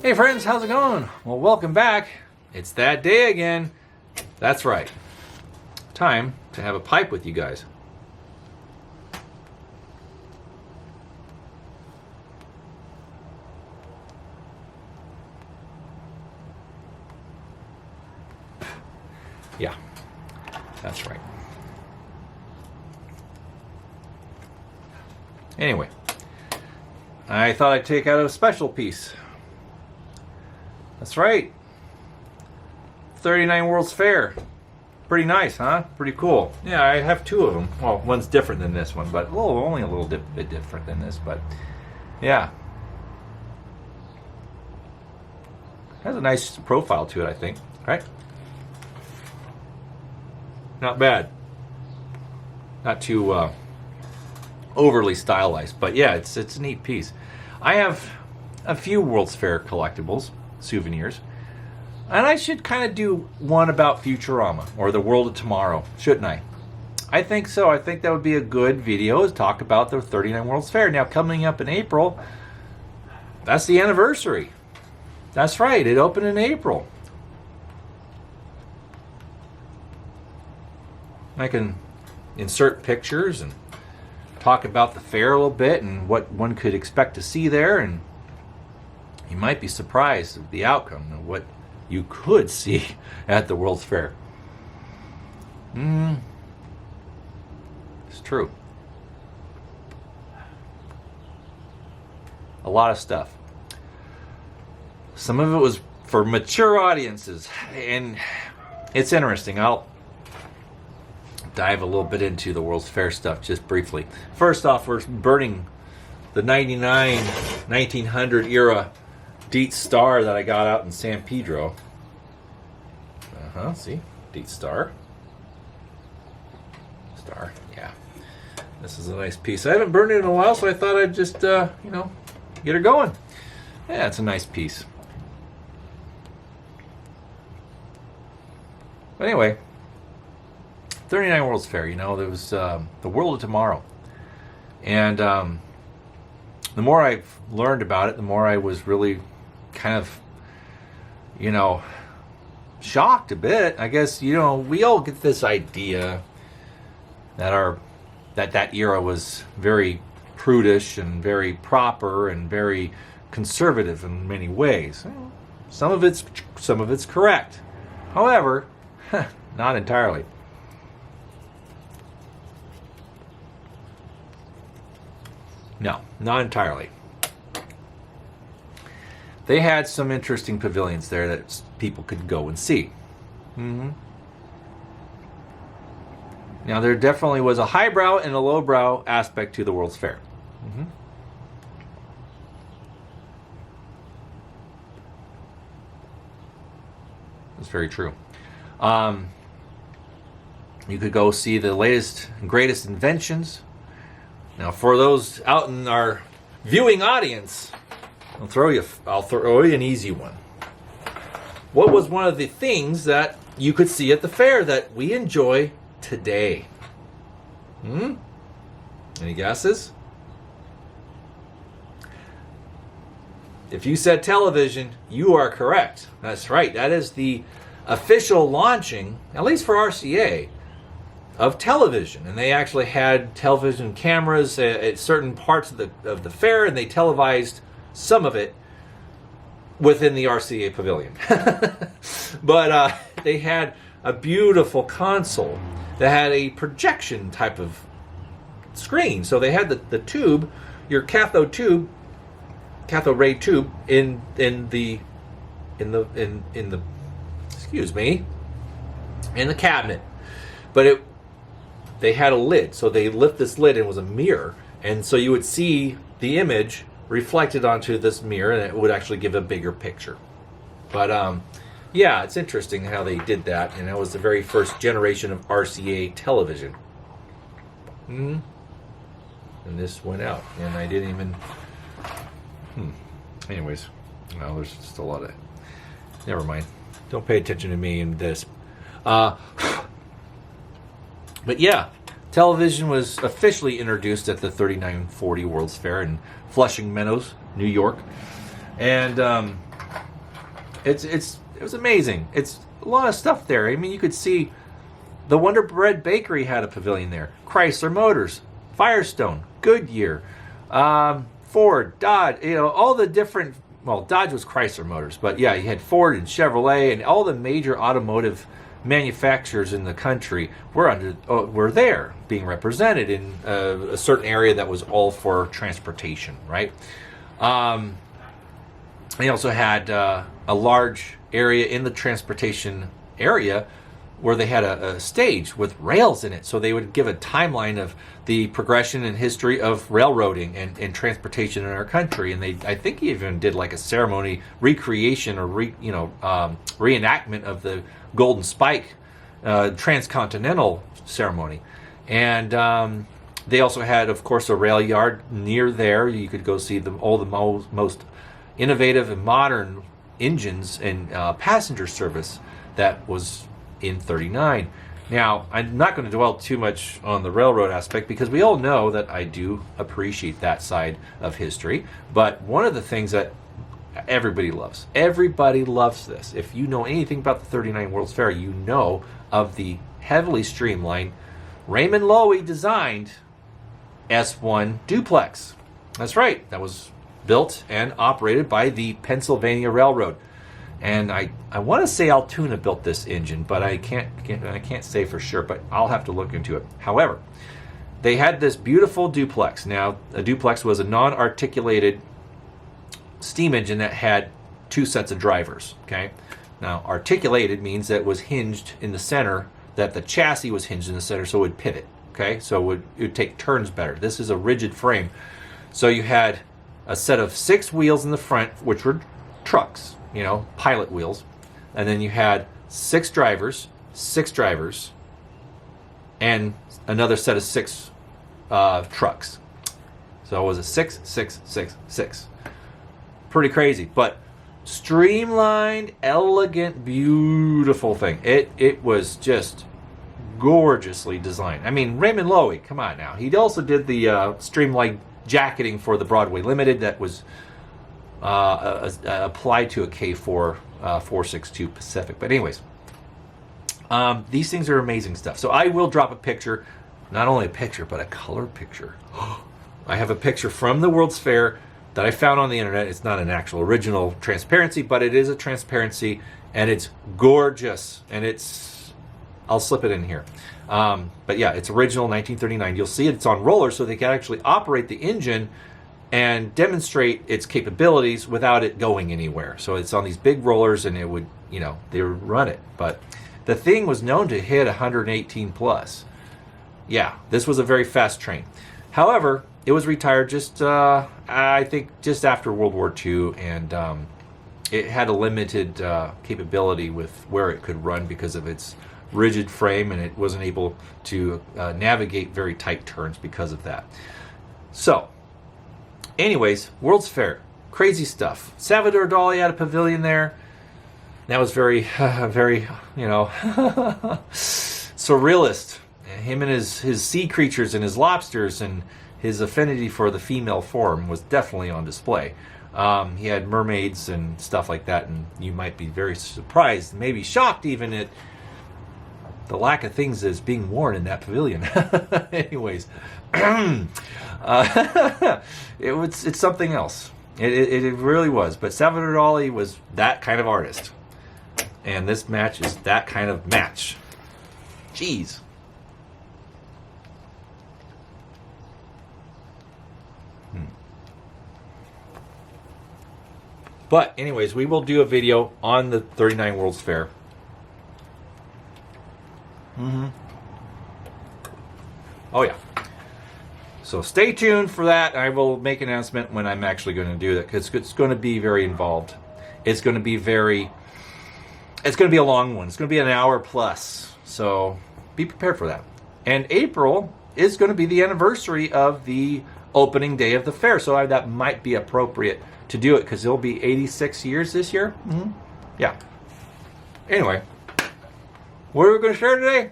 Hey friends, how's it going? Well, welcome back. It's that day again. That's right. Time to have a pipe with you guys. Yeah, that's right. Anyway, I thought I'd take out a special piece. That's right. 39 World's Fair. Pretty nice, huh? Pretty cool. Yeah, I have two of them. Well, one's different than this one, but only a little bit different than this, but yeah. Has a nice profile to it, I think, right? Not bad. Not too overly stylized, but yeah, it's a neat piece. I have a few World's Fair collectibles, souvenirs, and I should kind of do one about Futurama or the world of tomorrow, shouldn't I? I think so. I think that would be a good video to talk about the 39 World's Fair. Now, coming up in April, that's the anniversary. That's right, it opened in April. I can insert pictures and talk about the fair a little bit and what one could expect to see there, and you might be surprised at the outcome of what you could see at the World's Fair. It's true. A lot of stuff. Some of it was for mature audiences, and it's interesting. I'll dive a little bit into the World's Fair stuff just briefly. First off, we're burning the 1900 era Deet Star that I got out in San Pedro. See? Deet Star. Yeah. This is a nice piece. I haven't burned it in a while, so I thought I'd just, get her going. Yeah, it's a nice piece. But anyway, 39 World's Fair, there was the world of tomorrow. And the more I've learned about it, the more I was really kind of, shocked a bit. I guess, we all get this idea that that era was very prudish and very proper and very conservative in many ways. Some of it's correct. However, not entirely. No, not entirely. They had some interesting pavilions there that people could go and see. Now, there definitely was a highbrow and a lowbrow aspect to the World's Fair. That's very true. You could go see the latest and greatest inventions. Now, for those out in our viewing audience, I'll throw you an easy one. What was one of the things that you could see at the fair that we enjoy today? Any guesses? If you said television, you are correct. That's right. That is the official launching, at least for RCA, of television. And they actually had television cameras at certain parts of the fair, and they televised some of it within the RCA pavilion. But they had a beautiful console that had a projection type of screen. So they had the tube, your cathode ray tube in the cabinet. But they had a lid, so they lift this lid and it was a mirror, and so you would see the image reflected onto this mirror, and it would actually give a bigger picture. But yeah, it's interesting how they did that, and that was the very first generation of RCA television. And this went out, and I didn't even. Anyways, well, there's just a lot of. Never mind. Don't pay attention to me in this. But yeah, television was officially introduced at the 3940 World's Fair in Flushing Meadows, New York. And It was amazing. It's a lot of stuff there. I mean, you could see the Wonder Bread Bakery had a pavilion there. Chrysler Motors, Firestone, Goodyear, Ford, Dodge, all the different, well, Dodge was Chrysler Motors, but yeah, you had Ford and Chevrolet and all the major automotive manufacturers in the country were there being represented in a certain area that was all for transportation, right? They also had a large area in the transportation area where they had a stage with rails in it. So they would give a timeline of the progression and history of railroading and transportation in our country. And I think even did like a ceremony recreation or reenactment of the Golden Spike transcontinental ceremony. And they also had, of course, a rail yard near there. You could go see all the most innovative and modern engines and passenger service that was in 39. Now, I'm not going to dwell too much on the railroad aspect because we all know that I do appreciate that side of history. But one of the things that everybody loves this. If you know anything about the 39 World's Fair, you know of the heavily streamlined Raymond Loewy designed S1 duplex. That's right. That was built and operated by the Pennsylvania Railroad. And I want to say Altoona built this engine, but I can't say for sure, but I'll have to look into it. However, they had this beautiful duplex. Now, a duplex was a non-articulated steam engine that had two sets of drivers, okay? Now, articulated means that it was hinged in the center, that the chassis was hinged in the center, so it would pivot, okay? So it would take turns better. This is a rigid frame. So you had a set of 6 wheels in the front, which were trucks, pilot wheels. And then you had 6 drivers, and another set of 6 trucks. So it was a 6, 6, 6, 6. Pretty crazy, but streamlined, elegant, beautiful thing. It was just gorgeously designed. I mean, Raymond Loewy, come on now. He also did the streamlined jacketing for the Broadway Limited that was applied to a K4 462 Pacific. But anyways, these things are amazing stuff. So I will drop a picture, not only a picture, but a color picture. I have a picture from the World's Fair that I found on the internet. It's not an actual original transparency, but it is a transparency, and it's gorgeous. And I'll slip it in here. But yeah, it's original 1939. You'll see it's on rollers, so they can actually operate the engine and demonstrate its capabilities without it going anywhere. So it's on these big rollers, and they would run it. But the thing was known to hit 118 plus. Yeah, this was a very fast train. However, it was retired I think just after World War II, and it had a limited capability with where it could run because of its rigid frame, and it wasn't able to navigate very tight turns because of that. So, anyways, World's Fair, crazy stuff. Salvador Dali had a pavilion there. That was very, very, surrealist. Him and his sea creatures and his lobsters and his affinity for the female form was definitely on display. He had mermaids and stuff like that, and you might be very surprised, maybe shocked even at the lack of things that's being worn in that pavilion. Anyways, it's something else. It really was. But Salvador Dali was that kind of artist, and this match is that kind of match. Jeez. But anyways, we will do a video on the 39 World's Fair. Oh yeah. So stay tuned for that. I will make an announcement when I'm actually going to do that, because it's going to be very involved. It's going to be a long one. It's going to be an hour plus. So be prepared for that. And April is going to be the anniversary of the opening day of the fair. So that might be appropriate to do it, because it'll be 86 years this year. Yeah. Anyway, what are we going to share today?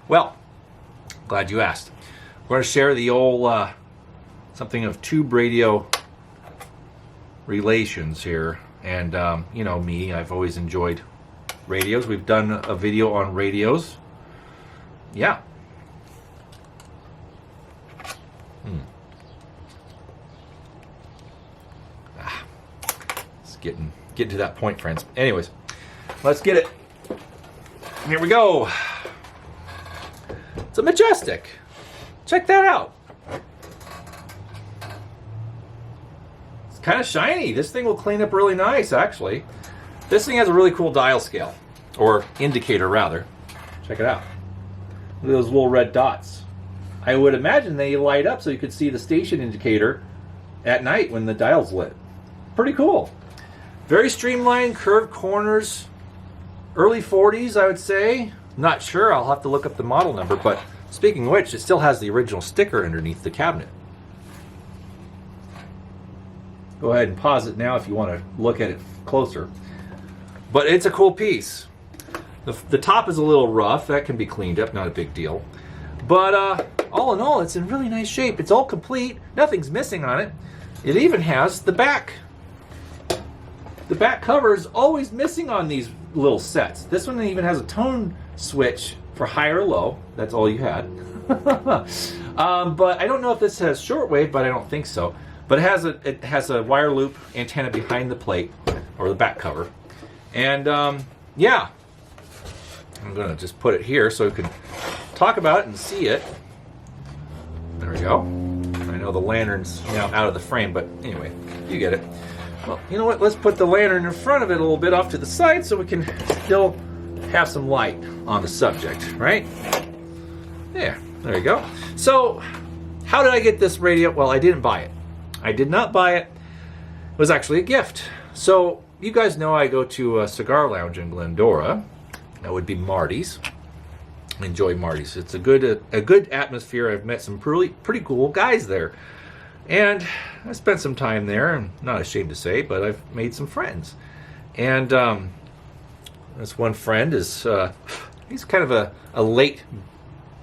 Well, glad you asked. We're going to share the old something of tube radio relations here. And, you know me, I've always enjoyed radios. We've done a video on radios. Yeah. It's getting to that point, friends. Anyways, let's get it. Here we go. It's a Majestic. Check that out. It's kind of shiny. This thing will clean up really nice, actually. This thing has a really cool dial scale, or indicator rather. Check it out. Look at those little red dots. I would imagine they light up so you could see the station indicator at night when the dial's lit. Pretty cool. Very streamlined, curved corners. Early 40s, I would say. Not sure. I'll have to look up the model number. But speaking of which, it still has the original sticker underneath the cabinet. Go ahead and pause it now if you want to look at it closer. But it's a cool piece. The top is a little rough. That can be cleaned up. Not a big deal. But all in all, it's in really nice shape. It's all complete. Nothing's missing on it. It even has the back. The back cover is always missing on these little sets. This one even has a tone switch for high or low. That's all you had. But I don't know if this has shortwave, but I don't think so. But it has a wire loop antenna behind the plate, or the back cover. And yeah, I'm going to just put it here so we can talk about it and see it. There we go. I know the lantern's now out of the frame, but anyway, you get it. Well, you know what? Let's put the lantern in front of it a little bit off to the side so we can still have some light on the subject, right? There you go. So, how did I get this radio? Well, I didn't buy it. I did not buy it. It was actually a gift. So, you guys know I go to a cigar lounge in Glendora. That would be Marty's. I enjoy Marty's. It's a good atmosphere. I've met some pretty cool guys there. And I spent some time there. I'm not ashamed to say, but I've made some friends. And this one friend is, he's kind of a late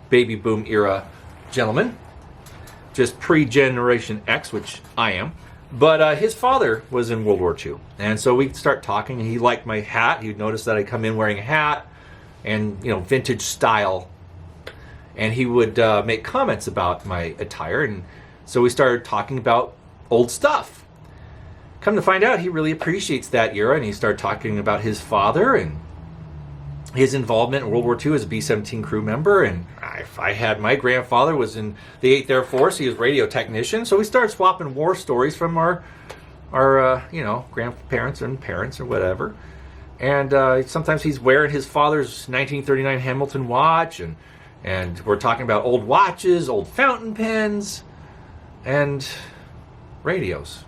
baby boom era gentleman. Just pre-Generation X, which I am. But his father was in World War II. And so we start talking, and he liked my hat. He'd noticed that I come in wearing a hat and, you know, vintage style. And he would make comments about my attire. And so we started talking about old stuff. Come to find out, he really appreciates that era, and he started talking about his father and his involvement in World War II as a B-17 crew member. And I had my grandfather was in the 8th Air Force. He was a radio technician. So we started swapping war stories from our you know, grandparents and parents or whatever. And sometimes he's wearing his father's 1939 Hamilton watch, and we're talking about old watches, old fountain pens, and radios.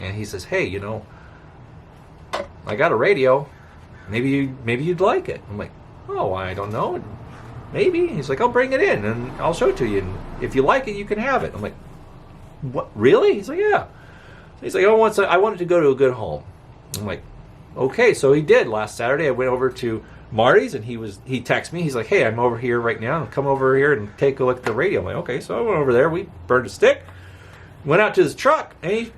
And he says, hey, you know, I got a radio. Maybe you'd like it. I'm like, oh, I don't know. Maybe. He's like, I'll bring it in and I'll show it to you. And if you like it, you can have it. I'm like, what? Really? He's like, yeah. He's like, I want it to go to a good home. I'm like, okay. So he did. Last Saturday, I went over to Marty's, and he texted me. He's like, hey, I'm over here right now. Come over here and take a look at the radio. I'm like, okay. So I went over there. We burned a stick. Went out to his truck, and he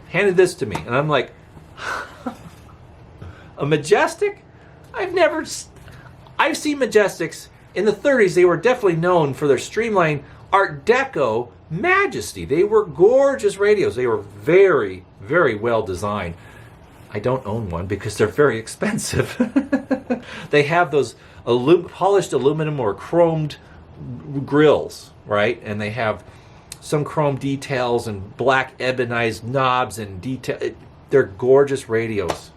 handed this to me. And I'm like, a Majestic? I've seen Majestics in the 30s. They were definitely known for their streamlined Art Deco majesty. They were gorgeous radios. They were very, very well designed. I don't own one because they're very expensive. They have those polished aluminum or chromed grills, right? And they have some chrome details and black ebonized knobs and detail. They're gorgeous radios.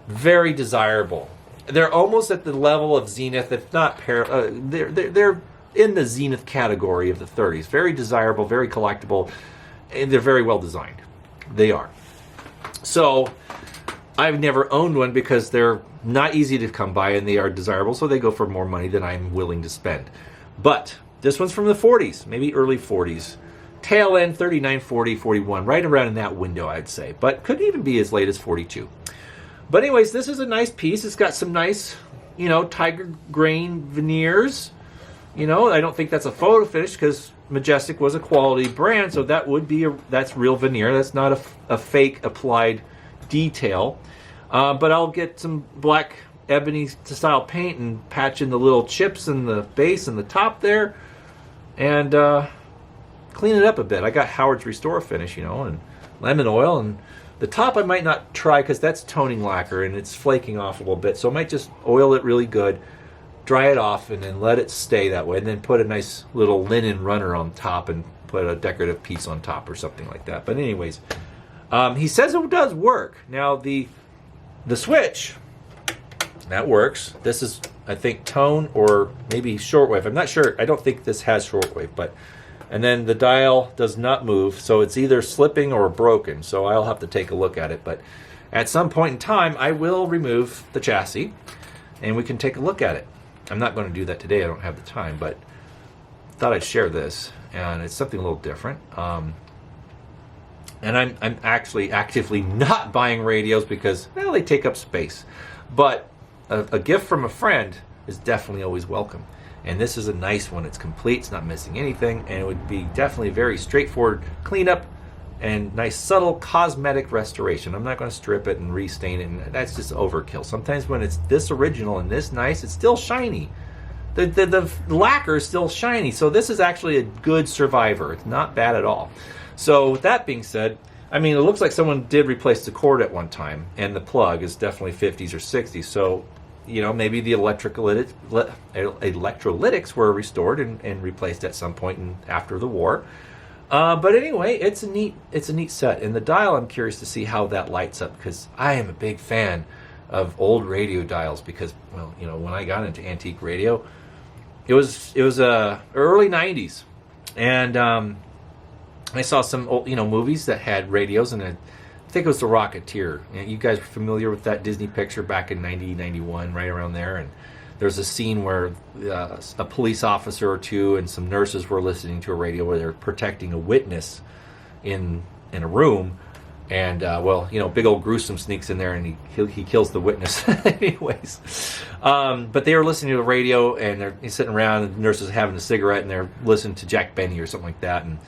Very desirable. They're almost at the level of Zenith, if not they're in the Zenith category of the 30s. Very desirable, very collectible, and they're very well designed. They are. So I've never owned one because they're not easy to come by and they are desirable, so they go for more money than I'm willing to spend. But this one's from the 40s, maybe early 40s. Tail end 39, 40, 41, right around in that window, I'd say. But could even be as late as 42. But anyways, this is a nice piece. It's got some nice, you know, tiger grain veneers. You know, I don't think that's a photo finish because Majestic was a quality brand, so that would be that's real veneer. That's not a fake applied detail. But I'll get some black ebony style paint and patch in the little chips in the base and the top there, and clean it up a bit. I got Howard's Restore Finish, and lemon oil, and the top I might not try because that's toning lacquer and it's flaking off a little bit. So I might just oil it really good, dry it off, and then let it stay that way, and then put a nice little linen runner on top and put a decorative piece on top or something like that. But anyways, he says it does work. Now the switch, that works. This is, I think, tone or maybe shortwave. I'm not sure. I don't think this has shortwave, but and then the dial does not move, so it's either slipping or broken. So I'll have to take a look at it. But at some point in time, I will remove the chassis, and we can take a look at it. I'm not going to do that today. I don't have the time, but thought I'd share this, and it's something a little different. And I'm actually actively not buying radios because, well, they take up space. But a gift from a friend is definitely always welcome. And this is a nice one. It's complete. It's not missing anything. And it would be definitely very straightforward cleanup and nice subtle cosmetic restoration. I'm not going to strip it and restain it. And that's just overkill. Sometimes when it's this original and this nice, it's still shiny. The lacquer is still shiny. So this is actually a good survivor. It's not bad at all. So with that being said, I mean, it looks like someone did replace the cord at one time, and the plug is definitely 50s or 60s. So, maybe the electrolytics were restored and replaced at some point after the war. But anyway, it's a neat set. And the dial, I'm curious to see how that lights up, because I am a big fan of old radio dials. Because, well, when I got into antique radio, it was early 90s, and I saw some old, movies that had radios, and I think it was The Rocketeer. You guys are familiar with that Disney picture back in 90, 91, right around there. And there's a scene where a police officer or two and some nurses were listening to a radio where they're protecting a witness in a room. And, big old Gruesome sneaks in there and he kills the witness. Anyways. But they were listening to the radio, and they're sitting around, and the nurses are having a cigarette, and they're listening to Jack Benny or something like that. And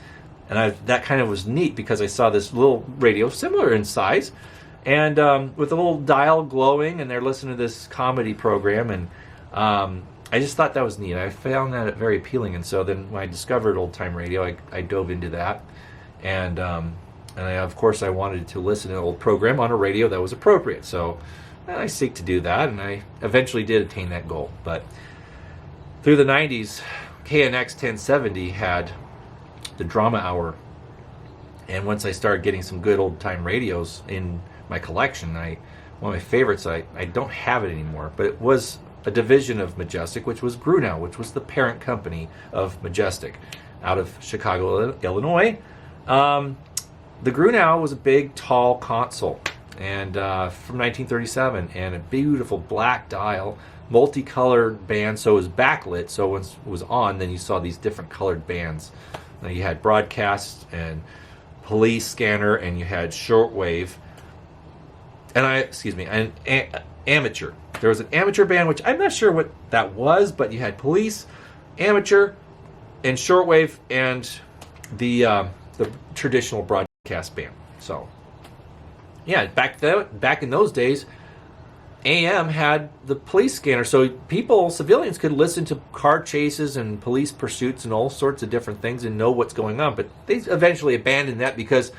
that kind of was neat because I saw this little radio, similar in size, and with a little dial glowing, and they're listening to this comedy program, and I just thought that was neat. I found that very appealing, and so then when I discovered old-time radio, I dove into that, and of course I wanted to listen to an old program on a radio that was appropriate, so I seek to do that, and I eventually did attain that goal. But through the 90s, KNX 1070 had the Drama Hour, and once I started getting some good old time radios in my collection, one of my favorites, I don't have it anymore, but it was a division of Majestic, which was Grunow, which was the parent company of Majestic out of Chicago, Illinois. The Grunow was a big, tall console, and from 1937, and a beautiful black dial, multicolored band, so it was backlit, so once it was on, then you saw these different colored bands. Now you had broadcast and police scanner, and you had shortwave, and amateur. There was an amateur band, which I'm not sure what that was, but you had police, amateur, and shortwave, and the traditional broadcast band. So, yeah, back in those days, AM had the police scanner, so civilians could listen to car chases and police pursuits and all sorts of different things and know what's going on. But they eventually abandoned that because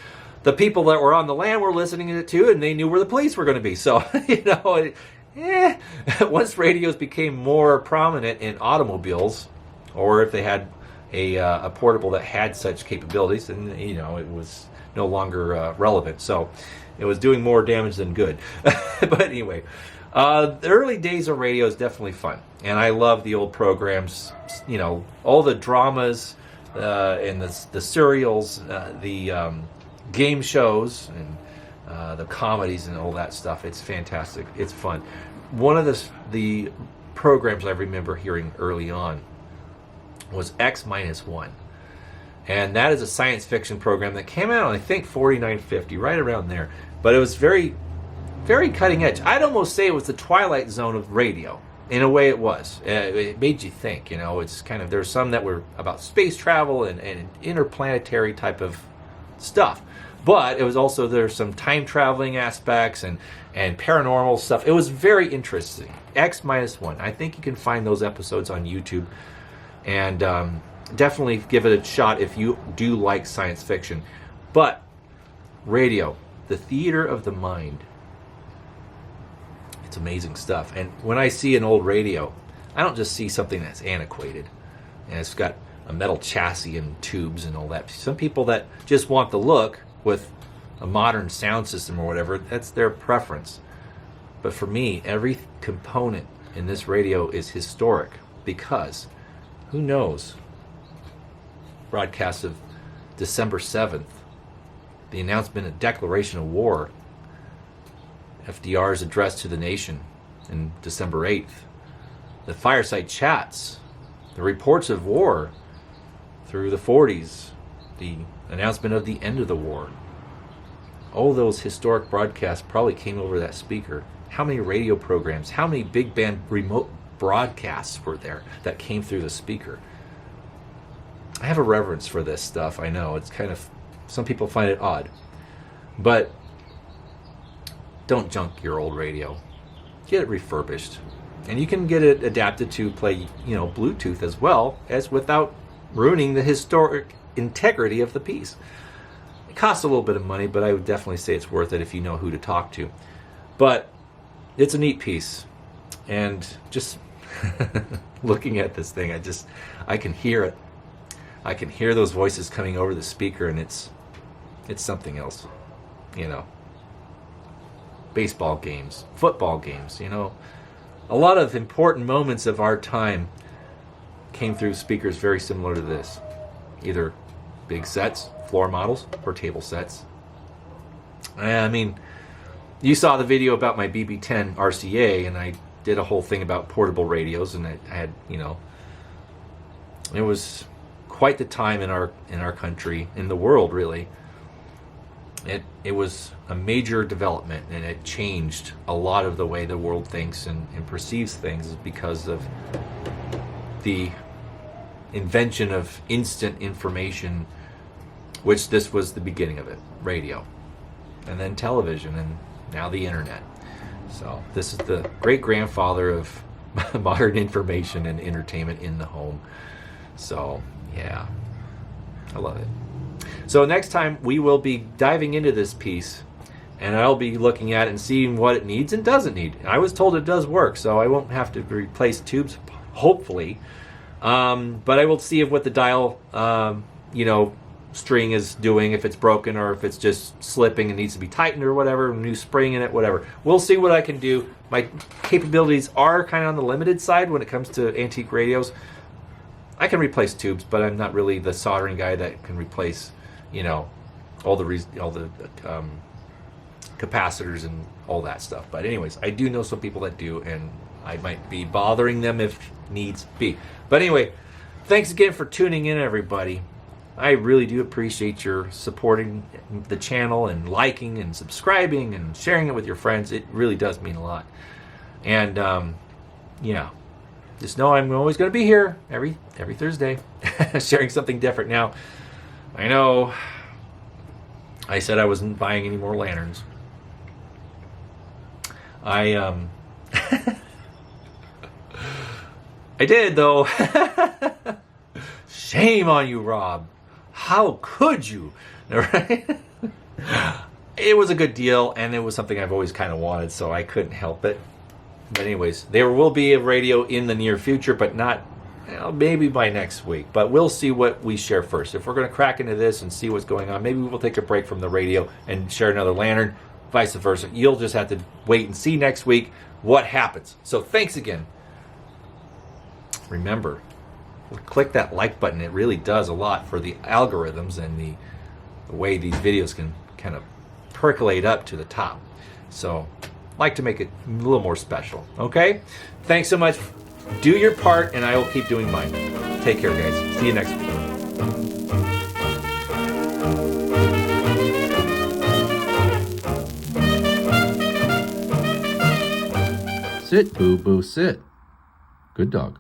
the people that were on the land were listening to it too, and they knew where the police were going to be. So, once radios became more prominent in automobiles, or if they had a portable that had such capabilities, then it was no longer relevant. So it was doing more damage than good. But anyway, the early days of radio is definitely fun, and I love the old programs. All the dramas and the serials, the game shows, and the comedies and all that stuff. It's fantastic. It's fun. One of the programs I remember hearing early on was X-1. And that is a science fiction program that came out on, I think, 4950, right around there. But it was very, very cutting edge. I'd almost say it was the Twilight Zone of radio. In a way it was. It made you think, it's kind of, there's some that were about space travel and interplanetary type of stuff. But it was also, there's some time traveling aspects and paranormal stuff. It was very interesting. X-1. I think you can find those episodes on YouTube. And definitely give it a shot if you do like science fiction. But radio, the theater of the mind. It's amazing stuff. And when I see an old radio, I don't just see something that's antiquated and it's got a metal chassis and tubes and all that. Some people that just want the look with a modern sound system or whatever, that's their preference. But for me, every component in this radio is historic because who knows? Broadcast of December 7th, the announcement of declaration of war, FDR's address to the nation in December 8th, the fireside chats, the reports of war through the 40s, the announcement of the end of the war. All those historic broadcasts probably came over that speaker. How many radio programs, how many big band remote broadcasts were there that came through the speaker? I have a reverence for this stuff. I know it's kind of, some people find it odd, but don't junk your old radio. Get it refurbished, and you can get it adapted to play, Bluetooth as well as without ruining the historic integrity of the piece. It costs a little bit of money, but I would definitely say it's worth it if you know who to talk to. But it's a neat piece, and just looking at this thing, I can hear it. I can hear those voices coming over the speaker, and it's something else, Baseball games, football games, a lot of important moments of our time came through speakers very similar to this. Either big sets, floor models, or table sets. I mean, you saw the video about my BB-10 RCA, and I did a whole thing about portable radios, and I had, it was quite the time in our country, in the world, really. It was a major development, and it changed a lot of the way the world thinks and perceives things because of the invention of instant information, which this was the beginning of it, radio, and then television, and now the internet. So this is the great-grandfather of modern information and entertainment in the home. So yeah, I love it. So next time we will be diving into this piece, and I'll be looking at it and seeing what it needs and doesn't need. I was told it does work, so I won't have to replace tubes, hopefully. But I will see if what the dial, string is doing, if it's broken or if it's just slipping and needs to be tightened or whatever, new spring in it, whatever. We'll see what I can do. My capabilities are kind of on the limited side when it comes to antique radios. I can replace tubes, but I'm not really the soldering guy that can replace, all the capacitors and all that stuff. But anyways, I do know some people that do, and I might be bothering them if needs be. But anyway, thanks again for tuning in, everybody. I really do appreciate your supporting the channel and liking and subscribing and sharing it with your friends. It really does mean a lot. And just know I'm always going to be here every Thursday sharing something different. Now, I know I said I wasn't buying any more lanterns. I did, though. Shame on you, Rob. How could you? Right? It was a good deal, and it was something I've always kind of wanted, so I couldn't help it. But anyways, there will be a radio in the near future, but not, maybe by next week. But we'll see what we share first. If we're going to crack into this and see what's going on, maybe we'll take a break from the radio and share another lantern, vice versa. You'll just have to wait and see next week what happens. So thanks again. Remember, click that like button. It really does a lot for the algorithms and the way these videos can kind of percolate up to the top. So like to make it a little more special. Okay? Thanks so much. Do your part, and I will keep doing mine. Take care, guys. See you next week. Sit, boo-boo, sit. Good dog.